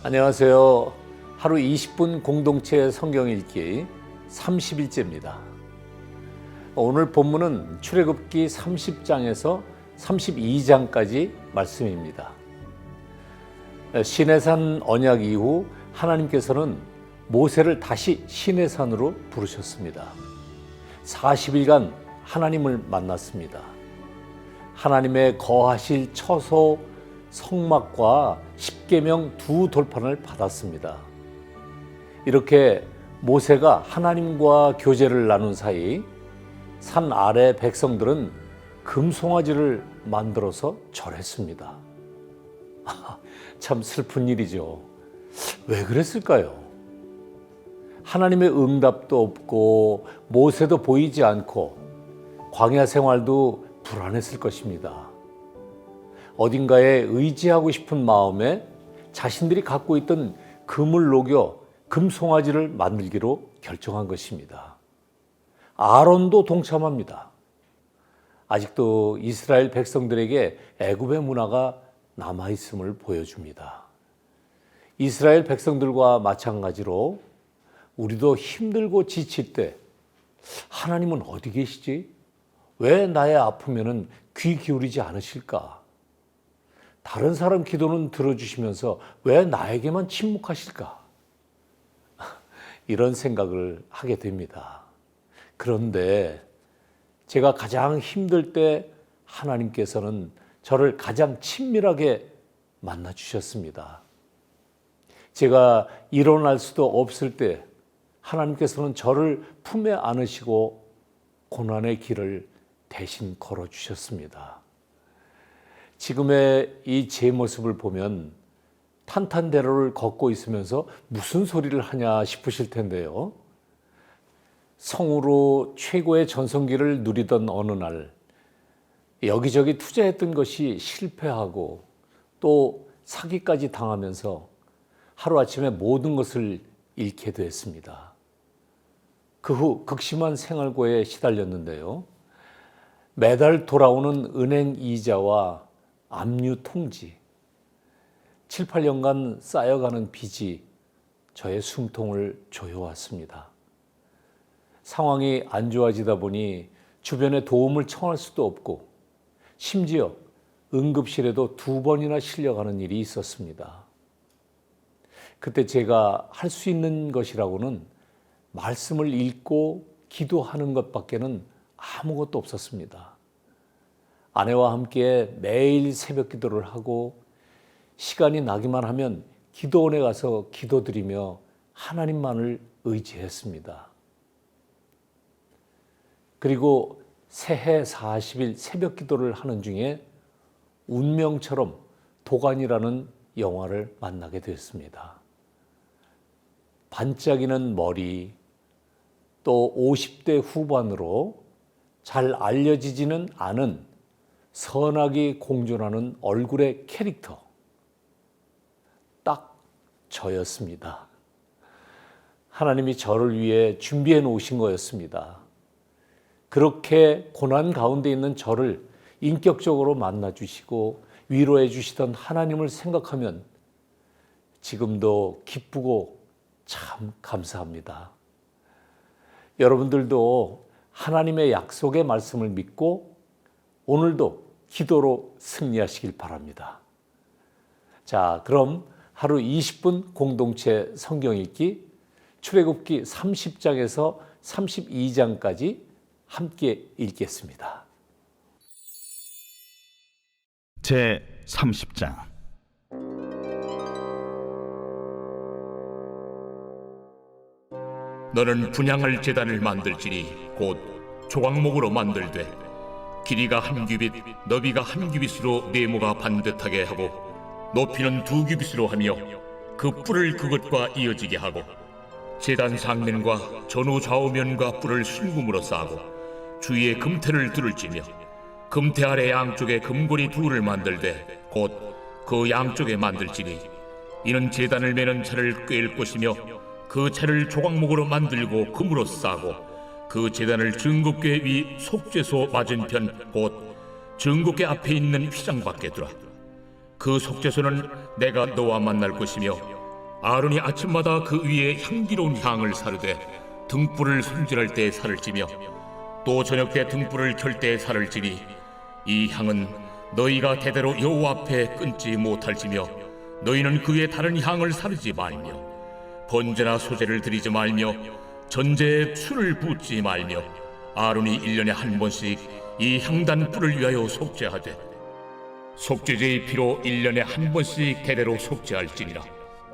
안녕하세요. 하루 20분 공동체 성경 읽기 30일째입니다. 오늘 본문은 출애굽기 30장에서 32장까지 말씀입니다. 시내산 언약 이후 하나님께서는 모세를 다시 시내산으로 부르셨습니다. 40일간 하나님을 만났습니다. 하나님의 거하실 처소 성막과 십계명 두 돌판을 받았습니다. 이렇게 모세가 하나님과 교제를 나눈 사이 산 아래 백성들은 금송아지를 만들어서 절했습니다. 참 슬픈 일이죠. 왜 그랬을까요? 하나님의 응답도 없고 모세도 보이지 않고 광야 생활도 불안했을 것입니다. 어딘가에 의지하고 싶은 마음에 자신들이 갖고 있던 금을 녹여 금송아지를 만들기로 결정한 것입니다. 아론도 동참합니다. 아직도 이스라엘 백성들에게 애굽의 문화가 남아있음을 보여줍니다. 이스라엘 백성들과 마찬가지로 우리도 힘들고 지칠 때 하나님은 어디 계시지? 왜 나의 아프면은 귀 기울이지 않으실까? 다른 사람 기도는 들어주시면서 왜 나에게만 침묵하실까? 이런 생각을 하게 됩니다. 그런데 제가 가장 힘들 때 하나님께서는 저를 가장 친밀하게 만나주셨습니다. 제가 일어날 수도 없을 때 하나님께서는 저를 품에 안으시고 고난의 길을 대신 걸어주셨습니다. 지금의 이 제 모습을 보면 탄탄대로를 걷고 있으면서 무슨 소리를 하냐 싶으실 텐데요. 성으로 최고의 전성기를 누리던 어느 날 여기저기 투자했던 것이 실패하고 또 사기까지 당하면서 하루아침에 모든 것을 잃게 됐습니다. 그 후 극심한 생활고에 시달렸는데요. 매달 돌아오는 은행 이자와 압류 통지, 7, 8년간 쌓여가는 빚이 저의 숨통을 조여왔습니다. 상황이 안 좋아지다 보니 주변에 도움을 청할 수도 없고 심지어 응급실에도 2번이나 실려가는 일이 있었습니다. 그때 제가 할 수 있는 것이라고는 말씀을 읽고 기도하는 것밖에는 아무것도 없었습니다. 아내와 함께 매일 새벽 기도를 하고 시간이 나기만 하면 기도원에 가서 기도드리며 하나님만을 의지했습니다. 그리고 새해 40일 새벽 기도를 하는 중에 운명처럼 도관이라는 영화를 만나게 됐습니다. 반짝이는 머리, 또 50대 후반으로 잘 알려지지는 않은 선악이 공존하는 얼굴의 캐릭터, 딱 저였습니다. 하나님이 저를 위해 준비해 놓으신 거였습니다. 그렇게 고난 가운데 있는 저를 인격적으로 만나주시고 위로해 주시던 하나님을 생각하면 지금도 기쁘고 참 감사합니다. 여러분들도 하나님의 약속의 말씀을 믿고 오늘도 기도로 승리하시길 바랍니다. 자, 그럼 하루 20분 공동체 성경 읽기 출애굽기 30장에서 32장까지 함께 읽겠습니다. 제 30장. 너는 분향할 제단을 만들지니 곧 조각목으로 만들되 길이가 1규빗, 너비가 1규빗으로 네모가 반듯하게 하고 높이는 2규빗으로 하며 그 뿔을 그것과 이어지게 하고 제단 상면과 전후 좌우면과 뿔을 순금으로 싸고 주위에 금태를 두를지며 금태 아래 양쪽에 금고리 둘을 만들되 곧 그 양쪽에 만들지니 이는 제단을 매는 차를 꿰일 것이며 그 차를 조각목으로 만들고 금으로 싸고 그 제단을 증거궤 위 속죄소 맞은편 곧 증거궤 앞에 있는 휘장 밖에 두라. 그 속죄소는 내가 너와 만날 것이며 아론이 아침마다 그 위에 향기로운 향을 사르되 등불을 손질할 때 살을 찌며 또 저녁 때 등불을 켤 때 살을 찌니 이 향은 너희가 대대로 여호와 앞에 끊지 못할지며 너희는 그 위에 다른 향을 사르지 말며 번제나 소제를 드리지 말며 전제에 술을 붓지 말며 아론이 1년에 한 번씩 이 향단 뿔을 위하여 속죄하되 속죄제의 피로 1년에 한 번씩 대대로 속죄할지니라.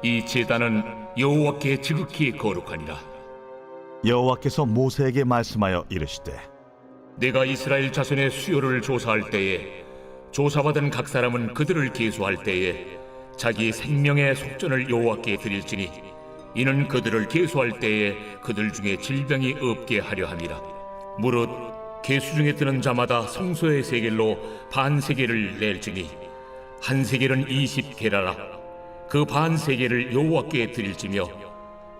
이 제단은 여호와께 지극히 거룩하니라. 여호와께서 모세에게 말씀하여 이르시되 내가 이스라엘 자손의 수요를 조사할 때에 조사받은 각 사람은 그들을 계수할 때에 자기 생명의 속전을 여호와께 드릴지니 이는 그들을 계수할 때에 그들 중에 질병이 없게 하려 함이라. 무릇 계수 중에 드는 자마다 성소의 세겔로 반 세겔을 낼지니 한 세겔은 20게라라. 그 반 세겔을 여호와께 드릴지며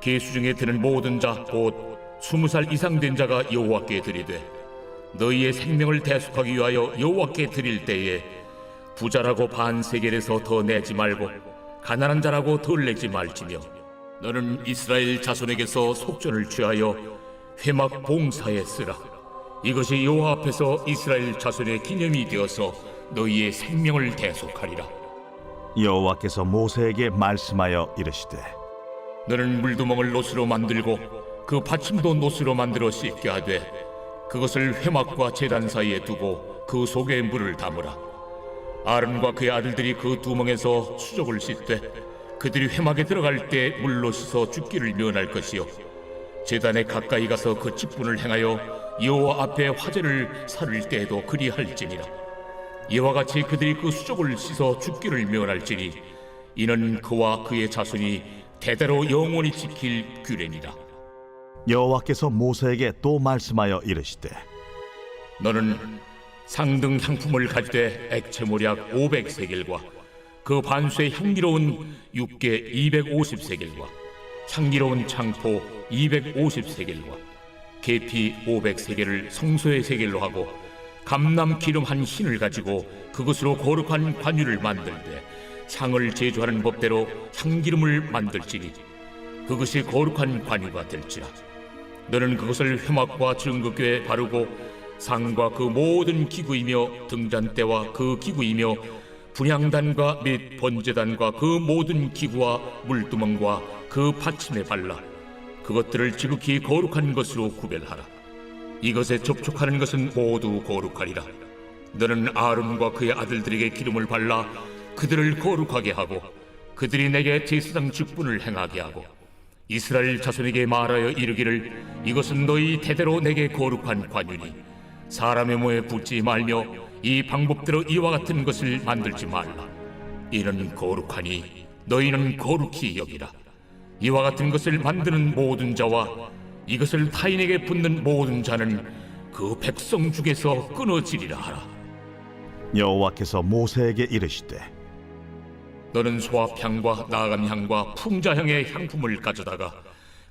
계수 중에 드는 모든 자 곧 20살 이상 된 자가 여호와께 드리되 너희의 생명을 대속하기 위하여 여호와께 드릴 때에 부자라고 반 세겔에서 더 내지 말고 가난한 자라고 덜 내지 말지며 너는 이스라엘 자손에게서 속전을 취하여 회막 봉사에 쓰라. 이것이 여호와 앞에서 이스라엘 자손의 기념이 되어서 너희의 생명을 대속하리라. 여호와께서 모세에게 말씀하여 이르시되 너는 물두멍을 노스로 만들고 그 받침도 노스로 만들어 씻게 하되 그것을 회막과 제단 사이에 두고 그 속에 물을 담으라. 아론과 그의 아들들이 그 두멍에서 수족을 씻되 그들이 회막에 들어갈 때 물로 씻어 죽기를 면할 것이요 제단에 가까이 가서 그 직분을 행하여 여호와 앞에 화제를 살을 때에도 그리할지니라. 이와 같이 그들이 그 수족을 씻어 죽기를 면할지니 이는 그와 그의 자손이 대대로 영원히 지킬 규례니라. 여호와께서 모세에게 또 말씀하여 이르시되 너는 상등 향품을 가지되 액체모략 500세겔과 그 반수의 향기로운 육개 250세겔과 향기로운 창포 250세겔과 계피 500세겔을 성소의 세겔로 하고 감람 기름 한 흰을 가지고 그것으로 거룩한 관유를 만들되 향을 제조하는 법대로 향기름을 만들지니 그것이 거룩한 관유가 될지라. 너는 그것을 회막과 증거궤에 바르고 상과 그 모든 기구이며 등잔대와 그 기구이며 분향단과 및 번제단과 그 모든 기구와 물두멍과 그 받침에 발라 그것들을 지극히 거룩한 것으로 구별하라. 이것에 접촉하는 것은 모두 거룩하리라. 너는 아론과 그의 아들들에게 기름을 발라 그들을 거룩하게 하고 그들이 내게 제사장 직분을 행하게 하고 이스라엘 자손에게 말하여 이르기를 이것은 너희 대대로 내게 거룩한 관유니 사람의 몸에 붙지 말며 이 방법대로 이와 같은 것을 만들지 말라. 이는 거룩하니 너희는 거룩히 여기라. 이와 같은 것을 만드는 모든 자와 이것을 타인에게 붓는 모든 자는 그 백성 중에서 끊어지리라 하라. 여호와께서 모세에게 이르시되 너는 소합향과 나감향과 풍자향의 향품을 가져다가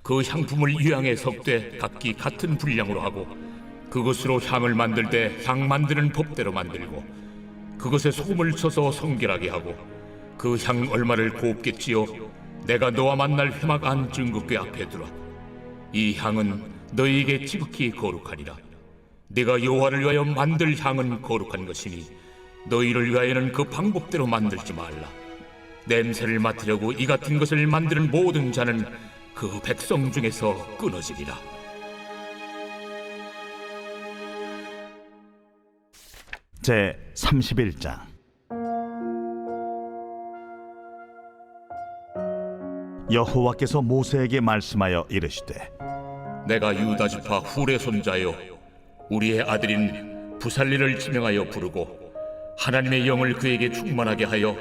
그 향품을 유향에 섞되 각기 같은 분량으로 하고 그것으로 향을 만들 때 향 만드는 법대로 만들고 그것에 소금을 쳐서 성결하게 하고 그 향 얼마를 곱게 찌어 내가 너와 만날 회막 안 증거궤 앞에 두라. 이 향은 너희에게 지극히 거룩하니라. 내가 여호와를 위하여 만들 향은 거룩한 것이니 너희를 위하여는 그 방법대로 만들지 말라. 냄새를 맡으려고 이 같은 것을 만드는 모든 자는 그 백성 중에서 끊어지리라. 제 31장 여호와께서 모세에게 말씀하여 이르시되 내가 유다 지파 훌의 손자여 우리의 아들인 부살리를 지명하여 부르고 하나님의 영을 그에게 충만하게 하여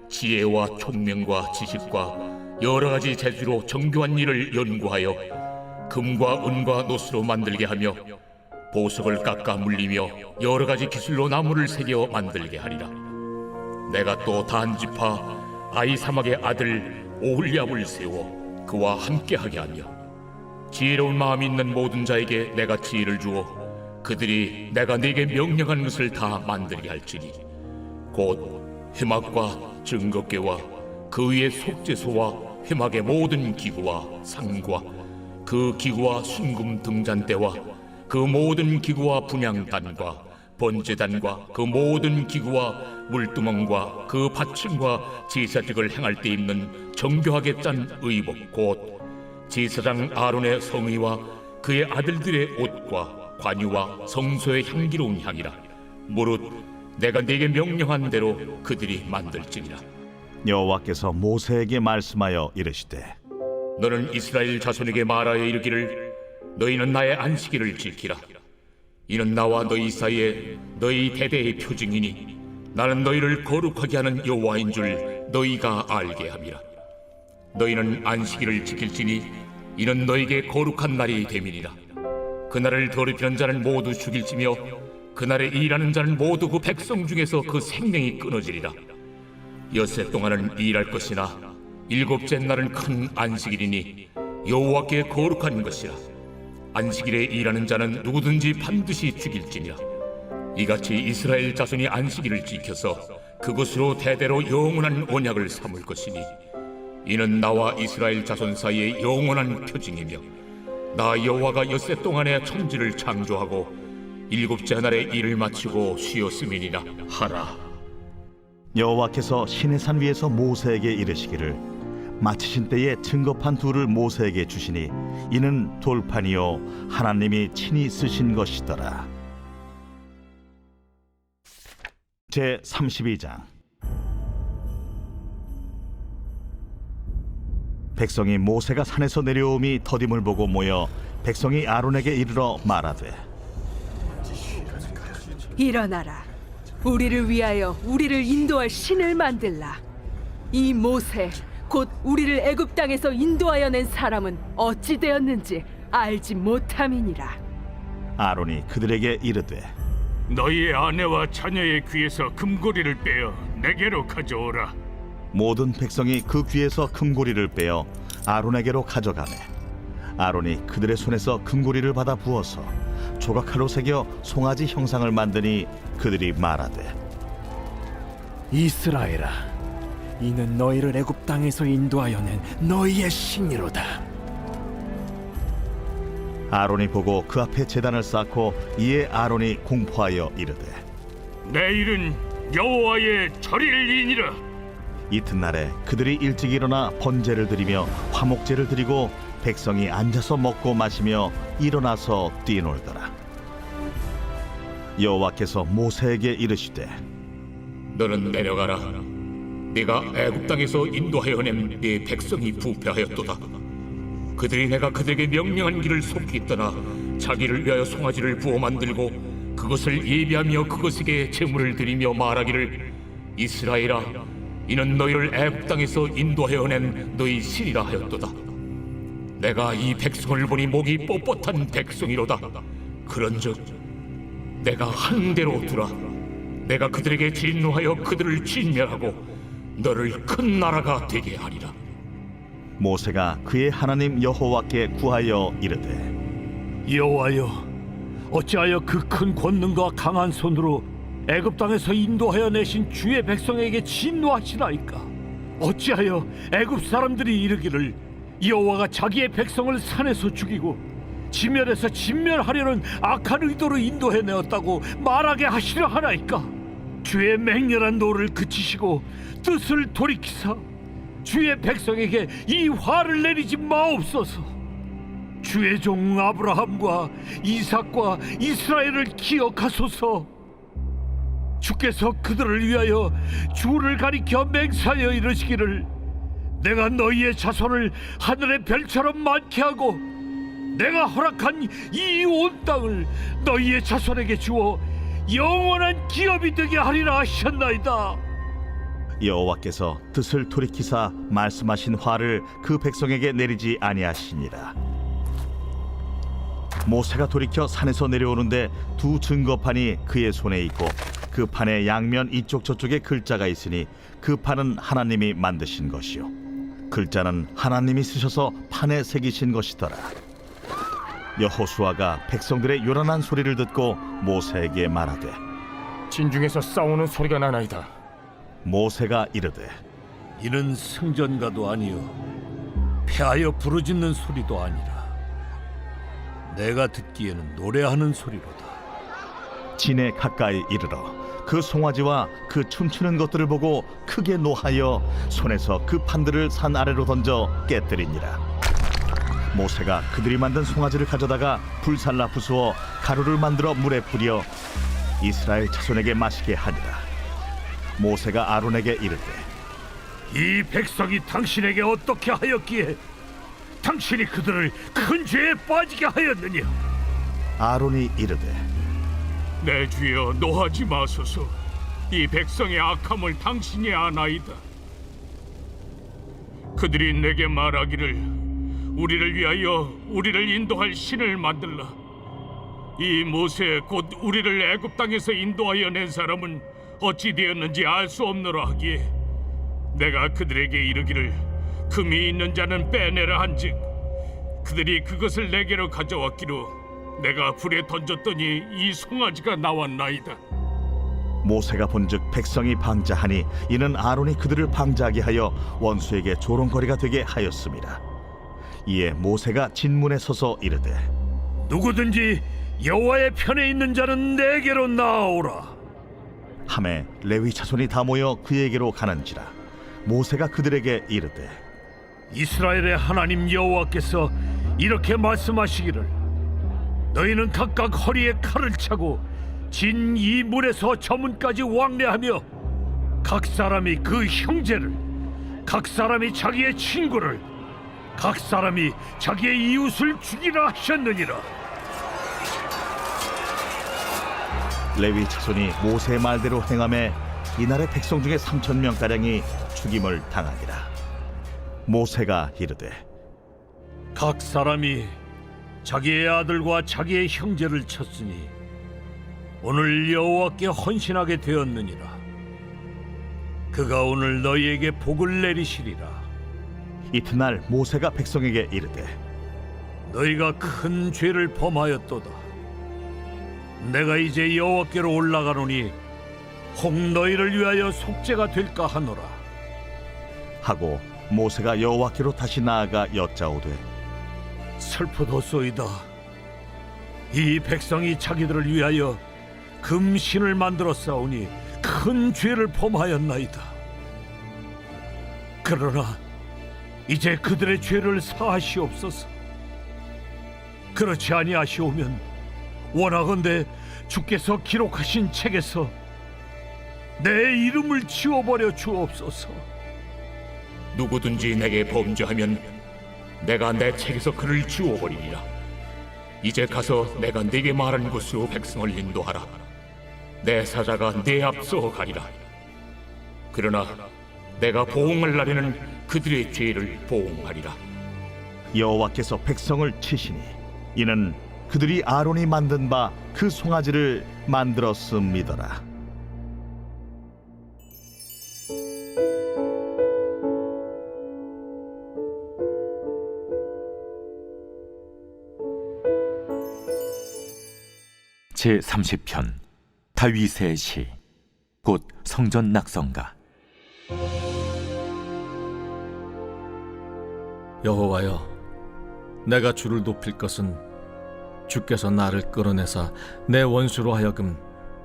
지혜와 총명과 지식과 여러 가지 재주로 정교한 일을 연구하여 금과 은과 노스로 만들게 하며 보석을 깎아 물리며 여러 가지 기술로 나무를 새겨 만들게 하리라. 내가 또 단 지파 아히사막의 아들 오홀리압을 세워 그와 함께하게 하며 지혜로운 마음이 있는 모든 자에게 내가 지혜를 주어 그들이 내가 네게 명령한 것을 다 만들게 할지니 곧 회막과 증거궤와 그 위에 속죄소와 회막의 모든 기구와 상과 그 기구와 순금 등잔대와 그 모든 기구와 분향단과 번제단과 그 모든 기구와 물두멍과 그 받침과 제사직을 행할 때 입는 정교하게 짠 의복 곧 제사장 아론의 성의와 그의 아들들의 옷과 관유와 성소의 향기로운 향이라. 무릇 내가 네게 명령한 대로 그들이 만들지니라. 여호와께서 모세에게 말씀하여 이르시되 너는 이스라엘 자손에게 말하여 이르기를 너희는 나의 안식일을 지키라. 이는 나와 너희 사이에 너희 대대의 표징이니 나는 너희를 거룩하게 하는 여호와인 줄 너희가 알게 함이라. 너희는 안식일을 지킬지니 이는 너희에게 거룩한 날이 됨이니라. 그날을 더럽히는 자는 모두 죽일지며 그날에 일하는 자는 모두 그 백성 중에서 그 생명이 끊어지리라. 엿새 동안은 일할 것이나 일곱째 날은 큰 안식일이니 여호와께 거룩한 것이라. 안식일에 일하는 자는 누구든지 반드시 죽일지니라. 이같이 이스라엘 자손이 안식일을 지켜서 그것으로 대대로 영원한 언약을 삼을 것이니 이는 나와 이스라엘 자손 사이의 영원한 표징이며 나 여호와가 엿새 동안에 천지를 창조하고 일곱째 날에 일을 마치고 쉬었음이니라 하라. 여호와께서 시내산 위에서 모세에게 이르시기를 마치신 때에 증거판 둘을 모세에게 주시니 이는 돌판이요 하나님이 친히 쓰신 것이더라. 제 32장. 백성이 모세가 산에서 내려옴이 더딤을 보고 모여 백성이 아론에게 이르러 말하되 일어나라. 우리를 위하여 우리를 인도할 신을 만들라. 이 모세 곧 우리를 애굽 땅에서 인도하여 낸 사람은 어찌 되었는지 알지 못함이니라. 아론이 그들에게 이르되 너희의 아내와 자녀의 귀에서 금고리를 빼어 내게로 가져오라. 모든 백성이 그 귀에서 금고리를 빼어 아론에게로 가져가매 아론이 그들의 손에서 금고리를 받아 부어서 조각칼로 새겨 송아지 형상을 만드니 그들이 말하되 이스라엘아, 이는 너희를 애굽 땅에서 인도하여 낸 너희의 신이로다. 아론이 보고 그 앞에 제단을 쌓고 이에 아론이 공포하여 이르되 내일은 여호와의 절일이니라. 이튿날에 그들이 일찍 일어나 번제를 드리며 화목제를 드리고 백성이 앉아서 먹고 마시며 일어나서 뛰놀더라. 여호와께서 모세에게 이르시되 너는 내려가라. 네가 애굽 땅에서 인도하여 낸 네 백성이 부패하였도다. 그들이 내가 그들에게 명령한 길을 속히 떠나 자기를 위하여 송아지를 부어 만들고 그것을 예비하며 그것에게 제물을 드리며 말하기를 이스라엘아, 이는 너희를 애굽 땅에서 인도하여 낸 너희 신이라 하였도다. 내가 이 백성을 보니 목이 뻣뻣한 백성이로다. 그런즉 내가 한 대로 두라. 내가 그들에게 진노하여 그들을 진멸하고 너를 큰 나라가 되게 하리라. 모세가 그의 하나님 여호와께 구하여 이르되 여호와여, 어찌하여 그 큰 권능과 강한 손으로 애굽 땅에서 인도하여 내신 주의 백성에게 진노하시나이까? 어찌하여 애굽 사람들이 이르기를 여호와가 자기의 백성을 산에서 죽이고 지면에서 진멸하려는 악한 의도로 인도해 내었다고 말하게 하시려 하나이까? 주의 맹렬한 노를 그치시고 뜻을 돌이키사 주의 백성에게 이 화를 내리지 마옵소서. 주의 종 아브라함과 이삭과 이스라엘을 기억하소서. 주께서 그들을 위하여 주를 가리켜 맹세하여 이르시기를 내가 너희의 자손을 하늘의 별처럼 많게 하고 내가 허락한 이 온 땅을 너희의 자손에게 주어 영원한 기업이 되게 하리라 하셨나이다. 여호와께서 뜻을 돌이키사 말씀하신 화를 그 백성에게 내리지 아니하시니라. 모세가 돌이켜 산에서 내려오는데 두 증거판이 그의 손에 있고 그 판의 양면 이쪽 저쪽에 글자가 있으니 그 판은 하나님이 만드신 것이요 글자는 하나님이 쓰셔서 판에 새기신 것이더라. 여호수아가 백성들의 요란한 소리를 듣고 모세에게 말하되 진중에서 싸우는 소리가 나나이다. 모세가 이르되 이는 승전가도 아니요 패하여 부르짖는 소리도 아니라 내가 듣기에는 노래하는 소리로다. 진에 가까이 이르러 그 송아지와 그 춤추는 것들을 보고 크게 노하여 손에서 그 판들을 산 아래로 던져 깨뜨리니라. 모세가 그들이 만든 송아지를 가져다가 불살라 부수어 가루를 만들어 물에 뿌려 이스라엘 자손에게 마시게 하니라. 모세가 아론에게 이르되 이 백성이 당신에게 어떻게 하였기에 당신이 그들을 큰 죄에 빠지게 하였느냐? 아론이 이르되 내 주여 노하지 마소서. 이 백성의 악함을 당신이 아나이다. 그들이 내게 말하기를 우리를 위하여 우리를 인도할 신을 만들라. 이 모세 곧 우리를 애굽 땅에서 인도하여 낸 사람은 어찌 되었는지 알 수 없노라 하기에 내가 그들에게 이르기를 금이 있는 자는 빼내라 한즉 그들이 그것을 내게로 가져왔기로 내가 불에 던졌더니 이 송아지가 나왔나이다. 모세가 본즉 백성이 방자하니 이는 아론이 그들을 방자하게 하여 원수에게 조롱거리가 되게 하였습니다. 이에 모세가 진문에 서서 이르되 누구든지 여호와의 편에 있는 자는 내게로 나아오라. 하매 레위 자손이 다 모여 그에게로 가는지라. 모세가 그들에게 이르되 이스라엘의 하나님 여호와께서 이렇게 말씀하시기를 너희는 각각 허리에 칼을 차고 진 이 문에서 저 문까지 왕래하며 각 사람이 그 형제를, 각 사람이 자기의 친구를, 각 사람이 자기의 이웃을 죽이라 하셨느니라. 레위 자손이 모세의 말대로 행하매 이날의 백성 중에 3,000명가량이 죽임을 당하니라. 모세가 이르되 각 사람이 자기의 아들과 자기의 형제를 쳤으니 오늘 여호와께 헌신하게 되었느니라. 그가 오늘 너희에게 복을 내리시리라. 이튿날 모세가 백성에게 이르되 너희가 큰 죄를 범하였도다. 내가 이제 여호와께로 올라가노니 혹 너희를 위하여 속죄가 될까 하노라. 하고 모세가 여호와께로 다시 나아가 여짜오되 슬프도소이다. 이 백성이 자기들을 위하여 금신을 만들어 싸우니 큰 죄를 범하였나이다. 그러나 이제 그들의 죄를 사하시옵소서. 그렇지 아니하시오면 원하건대 주께서 기록하신 책에서 내 이름을 지워버려 주옵소서. 누구든지 내게 범죄하면 내가 내 책에서 그를 지워버리리라. 이제 가서 내가 네게 말한 곳으로 백성을 인도하라. 내 사자가 네 앞서 가리라. 그러나 내가 보응할 날에는 그들의 죄를 보응하리라. 여호와께서 백성을 치시니 이는 그들이 아론이 만든 바 그 송아지를 만들었음이더라. 제30편 다윗의 시 곧 성전 낙성가. 여호와여, 내가 주를 높일 것은 주께서 나를 끌어내사 내 원수로 하여금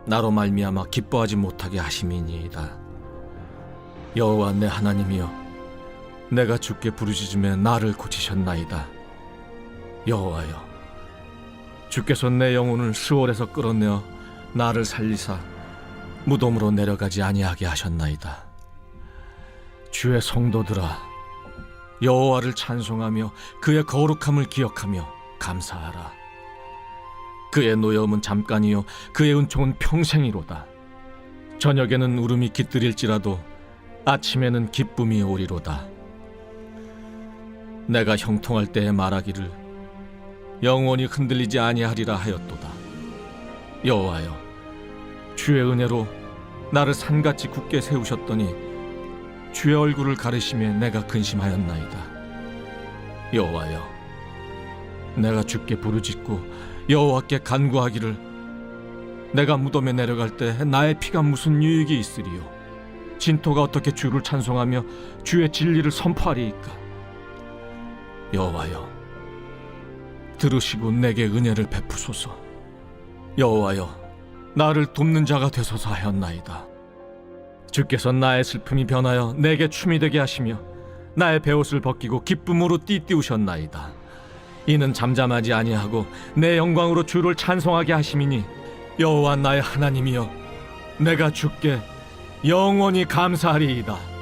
나로 말미암아 기뻐하지 못하게 하심이니이다. 여호와 내 하나님이여, 내가 주께 부르짖음에 나를 고치셨나이다. 여호와여, 주께서 내 영혼을 스올에서 끌어내어 나를 살리사 무덤으로 내려가지 아니하게 하셨나이다. 주의 성도들아, 여호와를 찬송하며 그의 거룩함을 기억하며 감사하라. 그의 노여움은 잠깐이요 그의 은총은 평생이로다. 저녁에는 울음이 깃들일지라도 아침에는 기쁨이 오리로다. 내가 형통할 때에 말하기를 영원히 흔들리지 아니하리라 하였도다. 여호와여, 주의 은혜로 나를 산같이 굳게 세우셨더니 주의 얼굴을 가리시며 내가 근심하였나이다. 여호와여, 내가 주께 부르짖고 여호와께 간구하기를 내가 무덤에 내려갈 때 나의 피가 무슨 유익이 있으리요? 진토가 어떻게 주를 찬송하며 주의 진리를 선포하리이까? 여호와여, 들으시고 내게 은혜를 베푸소서. 여호와여, 나를 돕는 자가 되소서 하였나이다. 주께서 나의 슬픔이 변하여 내게 춤이 되게 하시며 나의 베옷을 벗기고 기쁨으로 띠띠우셨나이다. 이는 잠잠하지 아니하고 내 영광으로 주를 찬송하게 하심이니 여호와 나의 하나님이여, 내가 주께 영원히 감사하리이다.